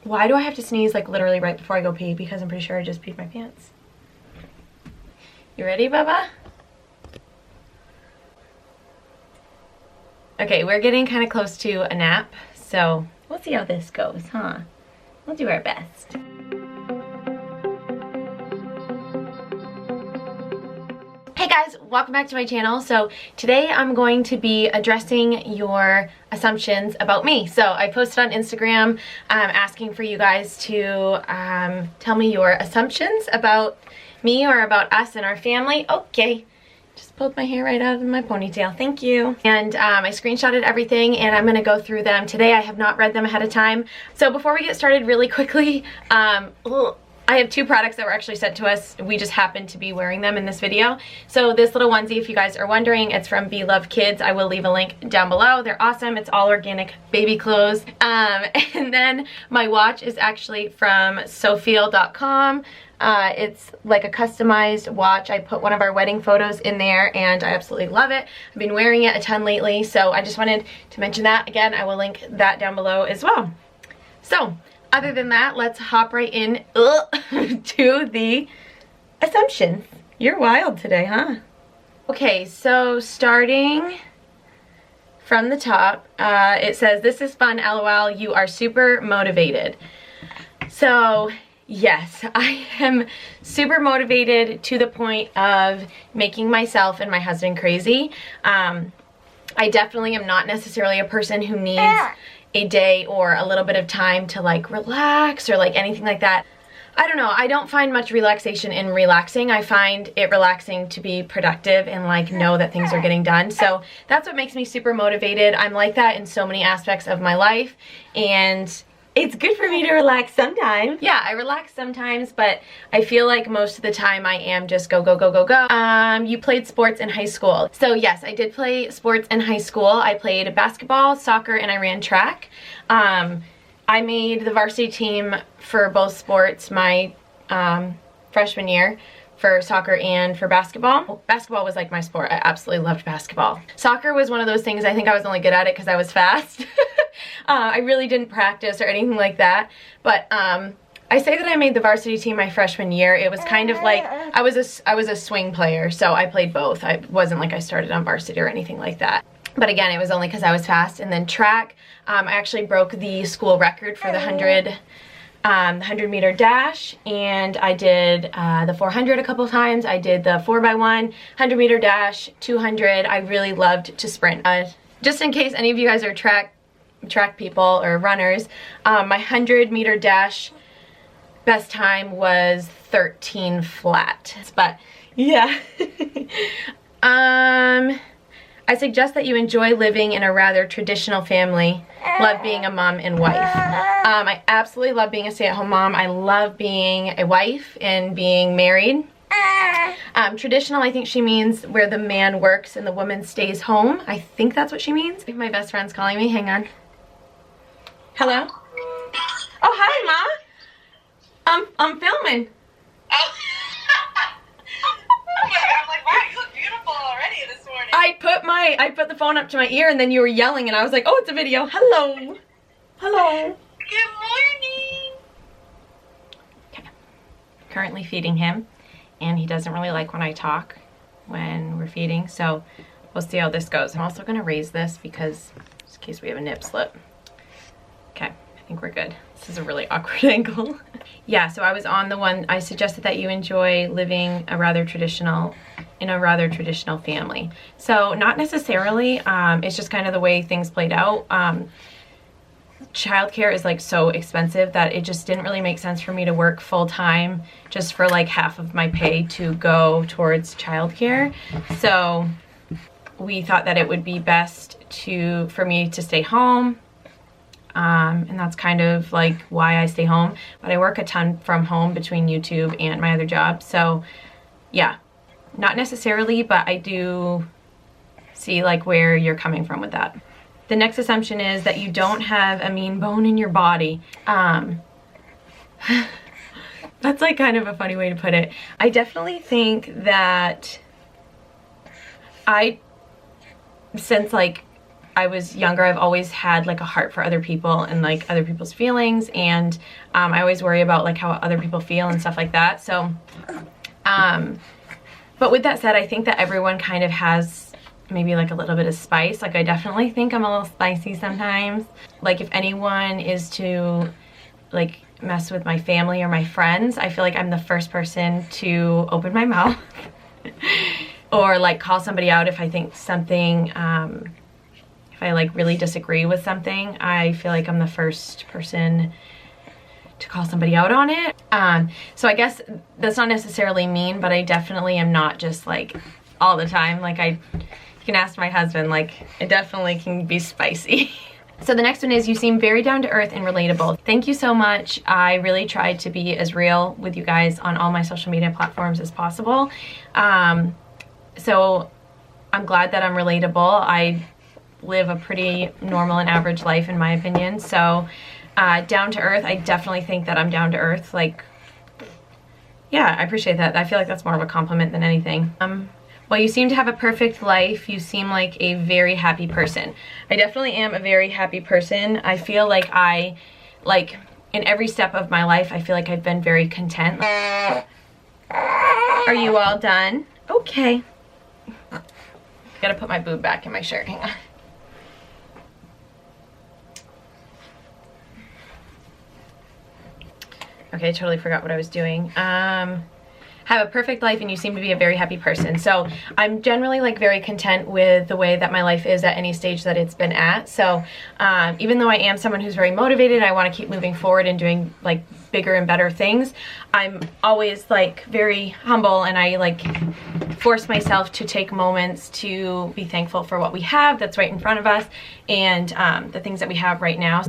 Why do I have to sneeze like literally right before I go pee? Because I'm pretty sure I just peed my pants. You ready, Bubba? Okay, we're getting kind of close to a nap, so we'll see how this goes, huh? We'll do our best. Hey guys, welcome back to my channel. So today I'm going to be addressing your assumptions about me. So I posted on Instagram asking for you guys to tell me your assumptions about me or about us and our family. Okay, just pulled my hair right out of my ponytail. Thank you. And I screenshotted everything and I'm gonna go through them today. I have not read them ahead of time. So before we get started really quickly, I have two products that were actually sent to us. We just happened to be wearing them in this video. So this little onesie, if you guys are wondering, it's from Be Love Kids. I will leave a link down below. They're awesome. It's all organic baby clothes. And then my watch is actually from Sofiel.com. It's like a customized watch. I put one of our wedding photos in there and I absolutely love it. I've been wearing it a ton lately, so I just wanted to mention that. Again, I will link that down below as well. So, other than that, let's hop right in to the assumptions. You're wild today, huh? Okay, so starting from the top, it says, "This is fun, LOL, you are super motivated." So, yes, I am super motivated to the point of making myself and my husband crazy. I definitely am not necessarily a person who needs a day or a little bit of time to like relax or like anything like that. I don't know, I don't find much relaxation in relaxing. I find it relaxing to be productive and like know that things are getting done. So that's what makes me super motivated. I'm like that in so many aspects of my life, and it's good for me to relax sometimes. Yeah, I relax sometimes, but I feel like most of the time I am just go, go, go, go, go. You played sports in high school. So yes, I did play sports in high school. I played basketball, soccer, and I ran track. I made the varsity team for both sports my freshman year, for soccer and for basketball. Basketball was like my sport. I absolutely loved basketball. Soccer was one of those things, I think I was only good at it because I was fast. I really didn't practice or anything like that, but I say that I made the varsity team my freshman year. It was kind of like I was a swing player, so I played both. I wasn't like I started on varsity or anything like that. But again, it was only because I was fast. And then track, I actually broke the school record for the 100 meter dash, and I did the 400 a couple times. I did the 4x1, 100 meter dash, 200. I really loved to sprint. Just in case any of you guys are track people or runners, my 100 meter dash best time was 13 flat. But yeah. I suggest that you enjoy living in a rather traditional family. Love being a mom and wife. I absolutely love being a stay-at-home mom. I love being a wife and being married. Traditional, I think she means where the man works and the woman stays home. I think that's what she means. My best friend's calling me. Hang on. Hello? Oh, hi, Ma. I'm filming. I'm like, wow, you look beautiful already this morning. I put the phone up to my ear and then you were yelling and I was like, oh, it's a video. Hello. Hello. Good morning. Okay. Currently feeding him, and he doesn't really like when I talk when we're feeding, so we'll see how this goes. I'm also gonna raise this because just in case we have a nip slip. Okay, I think we're good. This is a really awkward angle. Yeah, so I was on the one, I suggested that you enjoy living in a rather traditional family. So not necessarily, it's just kind of the way things played out. Childcare is like so expensive that it just didn't really make sense for me to work full time just for like half of my pay to go towards childcare. So we thought that it would be best for me to stay home. And that's kind of like why I stay home, but I work a ton from home between YouTube and my other job. So yeah, not necessarily, but I do see like where you're coming from with that. The next assumption is that you don't have a mean bone in your body. That's like kind of a funny way to put it. I definitely think that since like I was younger, I've always had like a heart for other people and like other people's feelings, and I always worry about like how other people feel and stuff like that. So, but with that said, I think that everyone kind of has maybe like a little bit of spice. Like I definitely think I'm a little spicy sometimes. Like if anyone is to like mess with my family or my friends, I feel like I'm the first person to open my mouth or like call somebody out if I think something, if I like really disagree with something. I feel like I'm the first person to call somebody out on it. So I guess that's not necessarily mean, but I definitely am not just like all the time. Like you can ask my husband, like it definitely can be spicy. So the next one is, you seem very down to earth and relatable. Thank you so much. I really tried to be as real with you guys on all my social media platforms as possible. So I'm glad that I'm relatable. I live a pretty normal and average life in my opinion. So down to earth, I definitely think that I'm down to earth. Like, yeah, I appreciate that. I feel like that's more of a compliment than anything. While you seem to have a perfect life, you seem like a very happy person. I definitely am a very happy person. I feel like in every step of my life, I feel like I've been very content. Are you all done? Okay. Gotta put my boob back in my shirt, hang on. Okay, I totally forgot what I was doing. Have a perfect life and you seem to be a very happy person. So I'm generally like very content with the way that my life is at any stage that it's been at. So even though I am someone who's very motivated, I want to keep moving forward and doing like bigger and better things, I'm always like very humble, and I like force myself to take moments to be thankful for what we have that's right in front of us, and the things that we have right now.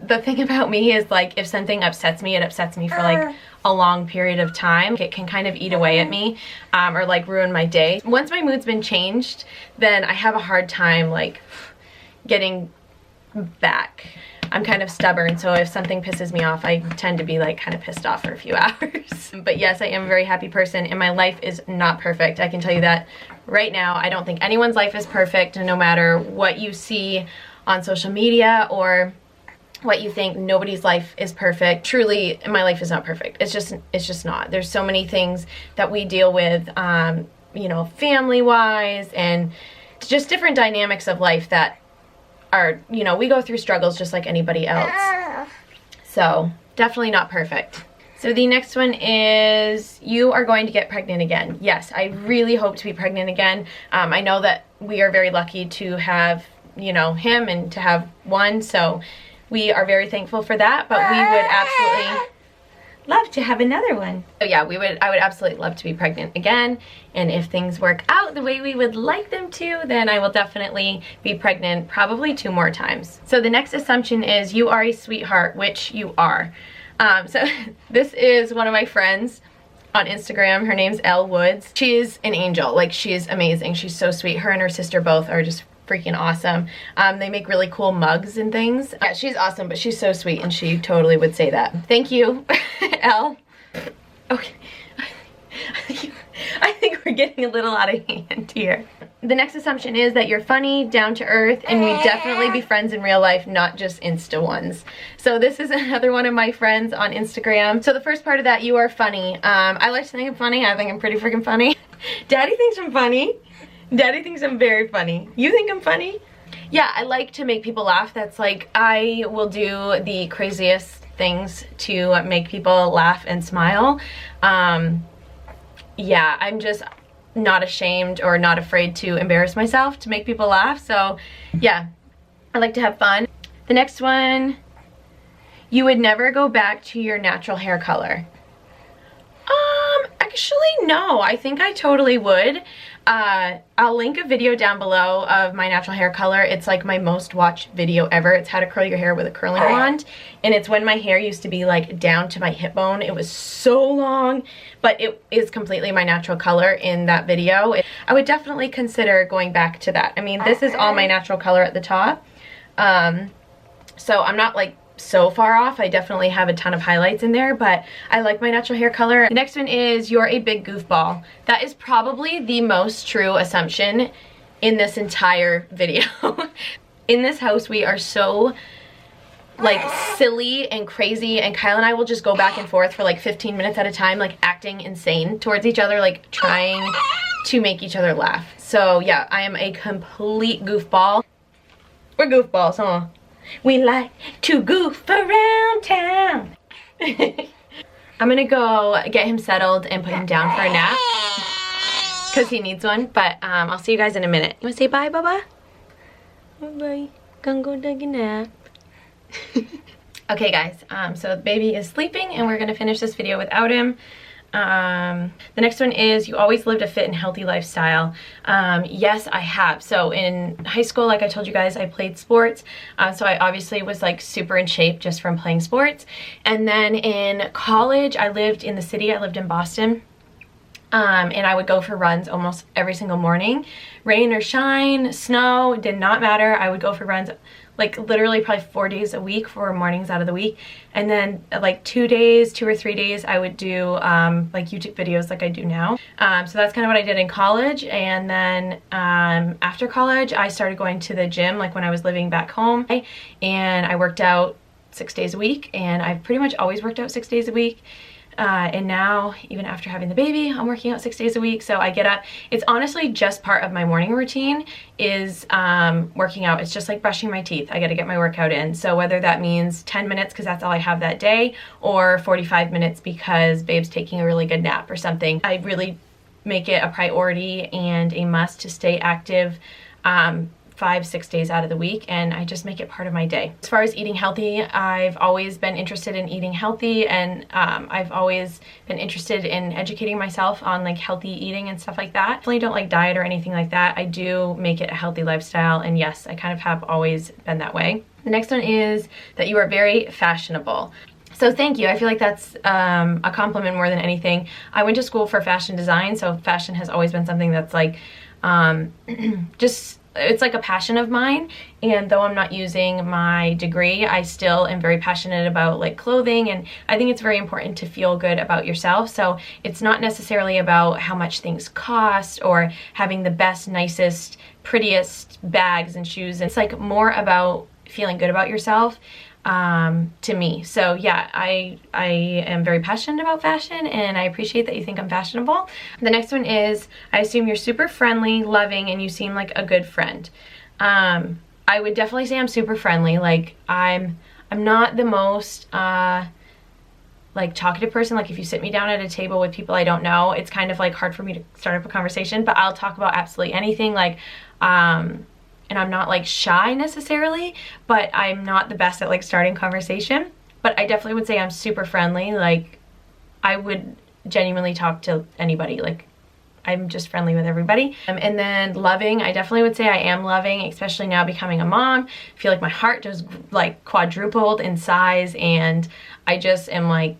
The thing about me is like if something upsets me, it upsets me for like a long period of time. It can kind of eat away at me or like ruin my day. Once my mood's been changed, then I have a hard time like getting back. I'm kind of stubborn, so if something pisses me off, I tend to be like kind of pissed off for a few hours. But yes, I am a very happy person, and my life is not perfect. I can tell you that right now. I don't think anyone's life is perfect, no matter what you see on social media or what you think. Nobody's life is perfect. Truly, my life is not perfect. It's just not. There's so many things that we deal with, you know, family-wise, and just different dynamics of life that are, you know, we go through struggles just like anybody else. So definitely not perfect. So the next one is, you are going to get pregnant again. Yes, I really hope to be pregnant again. I know that we are very lucky to have, you know, him and to have one, so we are very thankful for that, but we would absolutely love to have another one. So yeah, I would absolutely love to be pregnant again, and if things work out the way we would like them to, then I will definitely be pregnant probably 2 more times. So the next assumption is, you are a sweetheart, which you are. So this is one of my friends on Instagram. Her name's Elle Woods. She is an angel. Like, she is amazing. She's so sweet. Her and her sister both are just freaking awesome. They make really cool mugs and things. Yeah, she's awesome, but she's so sweet, and she totally would say that. Thank you, Elle. Okay. I think we're getting a little out of hand here. The next assumption is that you're funny, down to earth, and we'd definitely be friends in real life, not just Insta ones. So this is another one of my friends on Instagram. So the first part of that, you are funny. I like to think I'm funny. I think I'm pretty freaking funny. Daddy thinks I'm funny. Daddy thinks I'm very funny. You think I'm funny? Yeah, I like to make people laugh. That's like, I will do the craziest things to make people laugh and smile. Yeah, I'm just not ashamed or not afraid to embarrass myself to make people laugh. So yeah, I like to have fun. The next one, you would never go back to your natural hair color. Actually, no, I think I totally would. I'll link a video down below of my natural hair color. It's like my most watched video ever. It's how to curl your hair with a curling wand, and it's when my hair used to be like down to my hip bone. It was so long, but it is completely my natural color in that video. I would definitely consider going back to that. I mean, this is all my natural color at the top, so I'm not like so far off. I definitely have a ton of highlights in there, but I like my natural hair color. The next one is, you're a big goofball. That is probably the most true assumption in this entire video. In this house, we are so like silly and crazy, and Kyle and I will just go back and forth for like 15 minutes at a time, like acting insane towards each other, like trying to make each other laugh. So yeah, I am a complete goofball. We're goofballs, huh? We like to goof around town. I'm gonna go get him settled and put him down for a nap because he needs one, but I'll see you guys in a minute. You wanna say bye, Bubba? Bye-bye. Gonna go take a nap. Okay guys, so the baby is sleeping and we're gonna finish this video without him. The next one is, you always lived a fit and healthy lifestyle. Yes, I have. So in high school, like I told you guys, I played sports. So I obviously was like super in shape just from playing sports. And then in college, I lived in the city. I lived in Boston. And I would go for runs almost every single morning. Rain or shine, snow, did not matter. I would go for runs like literally probably 4 days a week, 4 mornings out of the week. And then like 2 or 3 days I would do like YouTube videos like I do now. So that's kind of what I did in college. And then after college I started going to the gym like when I was living back home, and I worked out 6 days a week, and I've pretty much always worked out 6 days a week. And now, even after having the baby, I'm working out 6 days a week. So I get up. It's honestly just part of my morning routine is working out. It's just like brushing my teeth. I got to get my workout in. So whether that means 10 minutes because that's all I have that day, or 45 minutes because babe's taking a really good nap or something, I really make it a priority and a must to stay active 5-6 days out of the week, and I just make it part of my day. As far as eating healthy, I've always been interested in eating healthy, and I've always been interested in educating myself on like healthy eating and stuff like that. I definitely don't like diet or anything like that. I do make it a healthy lifestyle, and yes, I kind of have always been that way. The next one is that you are very fashionable. So thank you. I feel like that's a compliment more than anything. I went to school for fashion design, so fashion has always been something that's like just, it's like a passion of mine. And though I'm not using my degree, I still am very passionate about like clothing, and I think it's very important to feel good about yourself. So it's not necessarily about how much things cost or having the best, nicest, prettiest bags and shoes. It's like more about feeling good about yourself to me. So yeah, I am very passionate about fashion, and I appreciate that you think I'm fashionable. The next one is, I assume you're super friendly, loving, and you seem like a good friend. I would definitely say I'm super friendly. Like I'm not the most like talkative person. Like if you sit me down at a table with people I don't know, it's kind of like hard for me to start up a conversation, but I'll talk about absolutely anything. Like and I'm not like shy necessarily, but I'm not the best at like starting conversation. But I definitely would say I'm super friendly. Like I would genuinely talk to anybody. Like I'm just friendly with everybody. And then loving, I definitely would say I am loving, especially now becoming a mom. I feel like my heart just like quadrupled in size, and I just am like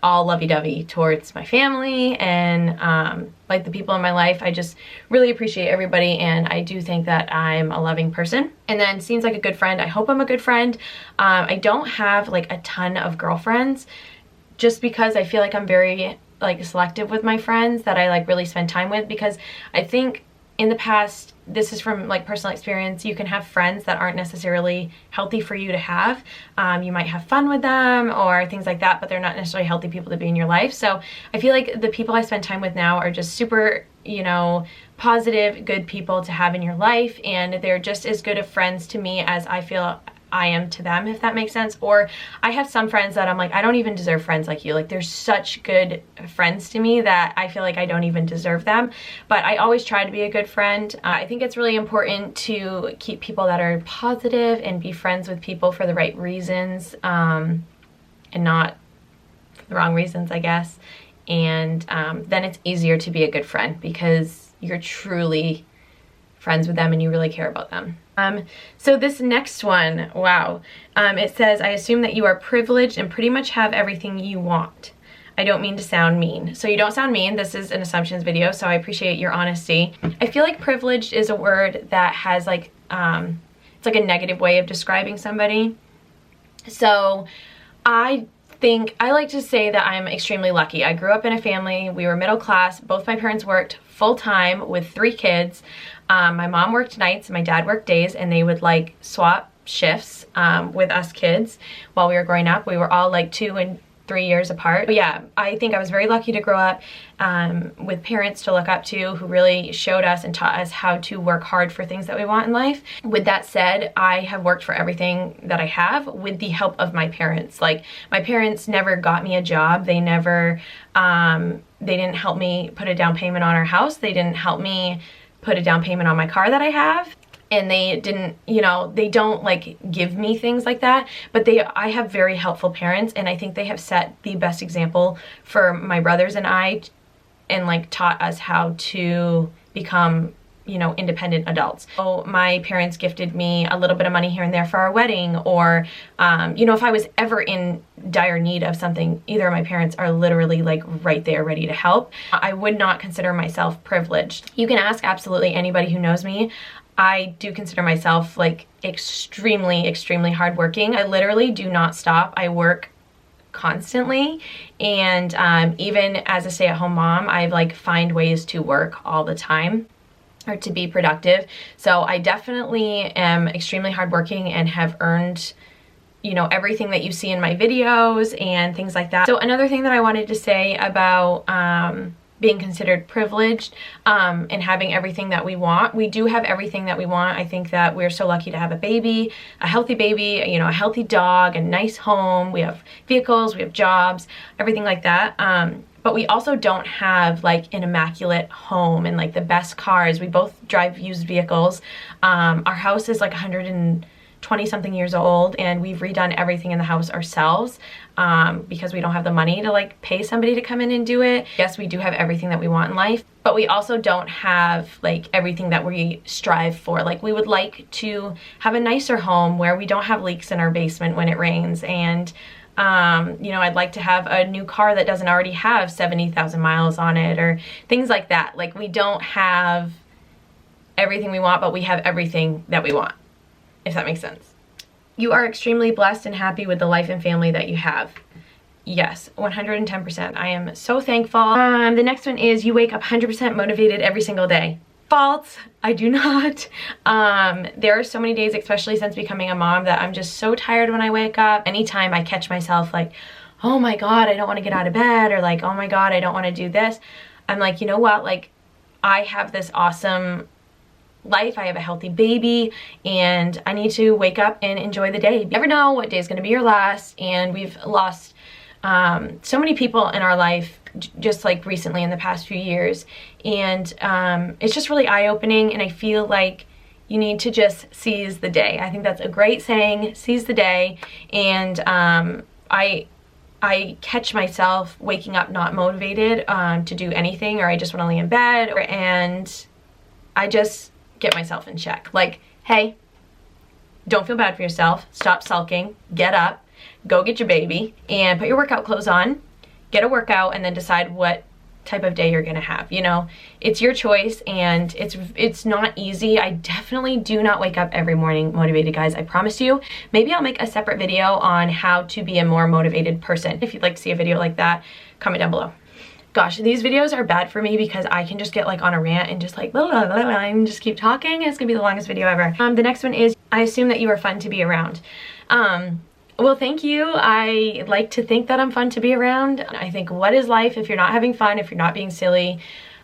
all lovey-dovey towards my family and like the people in my life. I just really appreciate everybody, and I do think that I'm a loving person. And then seems like a good friend. I hope I'm a good friend. I don't have like a ton of girlfriends just because I feel like I'm very like selective with my friends that I like really spend time with, because I think in the past, this is from like personal experience, you can have friends that aren't necessarily healthy for you to have. You might have fun with them or things like that, but they're not necessarily healthy people to be in your life. So I feel like the people I spend time with now are just super, you know, positive, good people to have in your life, and they're just as good of friends to me as I feel I am to them, if that makes sense. Or I have some friends that I'm like, I don't even deserve friends like you. Like they're such good friends to me that I feel like I don't even deserve them. But I always try to be a good friend. I think it's really important to keep people that are positive and be friends with people for the right reasons, and not for the wrong reasons, I guess. And then it's easier to be a good friend because you're truly friends with them and you really care about them. So this next one, wow. It says, I assume that you are privileged and pretty much have everything you want. I don't mean to sound mean. So you don't sound mean. This is an assumptions video, so I appreciate your honesty. I feel like privileged is a word that has like, it's like a negative way of describing somebody. So I like to say that I'm extremely lucky. I grew up in a family, we were middle class, both my parents worked full-time with 3 kids. My mom worked nights, my dad worked days, and they would like swap shifts with us kids while we were growing up. We were all like 2 and 3 years apart. But yeah, I think I was very lucky to grow up with parents to look up to who really showed us and taught us how to work hard for things that we want in life. With that said, I have worked for everything that I have with the help of my parents. Like, my parents never got me a job. They never, they didn't help me put a down payment on our house. They didn't help me put a down payment on my car that I have. And they didn't, you know, they don't like give me things like that, but I have very helpful parents, and I think they have set the best example for my brothers and I, and like taught us how to become, you know, independent adults. So my parents gifted me a little bit of money here and there for our wedding, or, you know, if I was ever in dire need of something, either of my parents are literally like right there ready to help. I would not consider myself privileged. You can ask absolutely anybody who knows me. I do consider myself like extremely, extremely hardworking. I literally do not stop. I work constantly, and even as a stay-at-home mom, I like find ways to work all the time or to be productive. So I definitely am extremely hardworking and have earned, you know, everything that you see in my videos and things like that. So another thing that I wanted to say about being considered privileged and having everything that we want. We do have everything that we want. I think that we're so lucky to have a baby, a healthy baby, you know, a healthy dog, a nice home. We have vehicles, we have jobs, everything like that. But we also don't have like an immaculate home and like the best cars. We both drive used vehicles. Our house is like 120 something years old, and we've redone everything in the house ourselves because we don't have the money to like pay somebody to come in and do it. Yes, we do have everything that we want in life, but we also don't have like everything that we strive for. Like, we would like to have a nicer home where we don't have leaks in our basement when it rains, and you know, I'd like to have a new car that doesn't already have 70,000 miles on it, or things like that. Like, we don't have everything we want, but we have everything that we want, if that makes sense. You are extremely blessed and happy with the life and family that you have. Yes, 110%. I am so thankful. The next one is you wake up 100% motivated every single day. False. I do not. There are so many days, especially since becoming a mom, that I'm just so tired when I wake up. Anytime I catch myself like, oh my God, I don't want to get out of bed, or like, oh my God, I don't want to do this. I'm like, you know what? Like, I have this awesome life. I have a healthy baby, and I need to wake up and enjoy the day. You never know what day is going to be your last, and we've lost so many people in our life just like recently in the past few years, and it's just really eye-opening, and I feel like you need to just seize the day. I think that's a great saying, seize the day. And I catch myself waking up not motivated to do anything, or I just want to lay in bed, and I just get myself in check. Like, hey, don't feel bad for yourself. Stop sulking. Get up. Go get your baby and put your workout clothes on. Get a workout, and then decide what type of day you're gonna have. You know, it's your choice, and it's not easy. I definitely do not wake up every morning motivated, guys. I promise you. Maybe I'll make a separate video on how to be a more motivated person. If you'd like to see a video like that, comment down below. Gosh, these videos are bad for me because I can just get like on a rant and just like blah, blah, blah, blah, and just keep talking, and it's gonna be the longest video ever. The next one is, I assume that you are fun to be around. Well, thank you. I like to think that I'm fun to be around. I think, what is life if you're not having fun, if you're not being silly?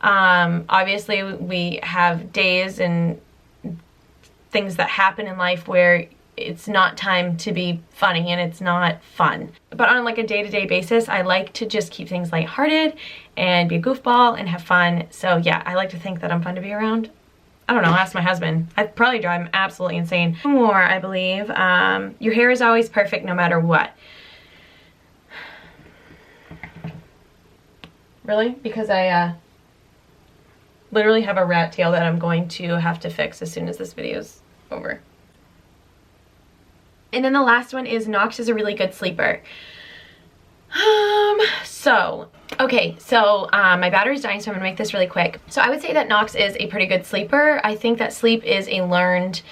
Obviously, we have days and things that happen in life where it's not time to be funny and it's not fun. But on like a day-to-day basis, I like to just keep things lighthearted and be a goofball and have fun. So yeah, I like to think that I'm fun to be around. I don't know, ask my husband. I'd probably drive him absolutely insane. More, I believe. Your hair is always perfect no matter what. Really? Because I literally have a rat tail that I'm going to have to fix as soon as this video's over. And then the last one is, Knox is a really good sleeper. Okay, so my battery's dying, so I'm gonna make this really quick. So I would say that Knox is a pretty good sleeper. I think that sleep is a learned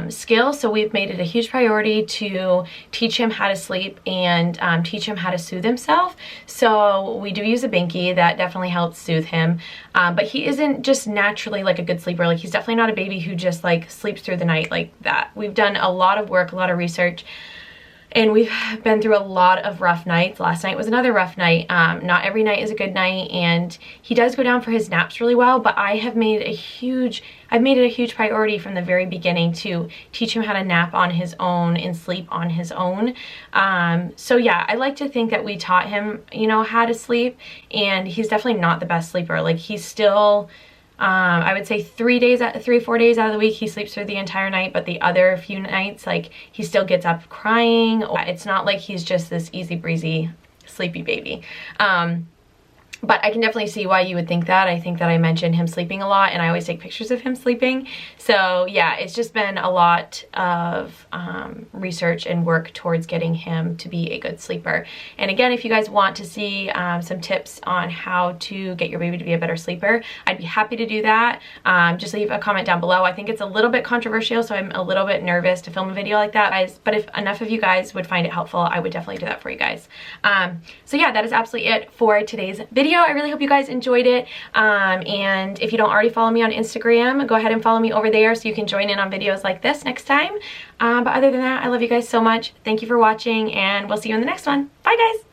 skill. So we've made it a huge priority to teach him how to sleep and teach him how to soothe himself. So we do use a binky that definitely helps soothe him. But he isn't just naturally like a good sleeper. Like he's definitely not a baby who just like sleeps through the night like that. We've done a lot of work, a lot of research, and we've been through a lot of rough nights. Last night was another rough night. Not every night is a good night, and he does go down for his naps really well, but I've made it a huge priority from the very beginning to teach him how to nap on his own and sleep on his own. So yeah, I like to think that we taught him, you know, how to sleep, and he's definitely not the best sleeper. Like he's still, I would say 3 or 4 days out of the week he sleeps through the entire night, but the other few nights like he still gets up crying. It's not like he's just this easy breezy sleepy baby. But I can definitely see why you would think that. I think that I mentioned him sleeping a lot, and I always take pictures of him sleeping. So yeah, it's just been a lot of research and work towards getting him to be a good sleeper. And again, if you guys want to see some tips on how to get your baby to be a better sleeper, I'd be happy to do that. Just leave a comment down below. I think it's a little bit controversial, so I'm a little bit nervous to film a video like that, guys. But if enough of you guys would find it helpful, I would definitely do that for you guys. So yeah, that is absolutely it for today's video. I really hope you guys enjoyed it, and if you don't already follow me on Instagram, go ahead and follow me over there so you can join in on videos like this next time. But other than that, I love you guys so much. Thank you for watching, and we'll see you in the next one. Bye guys!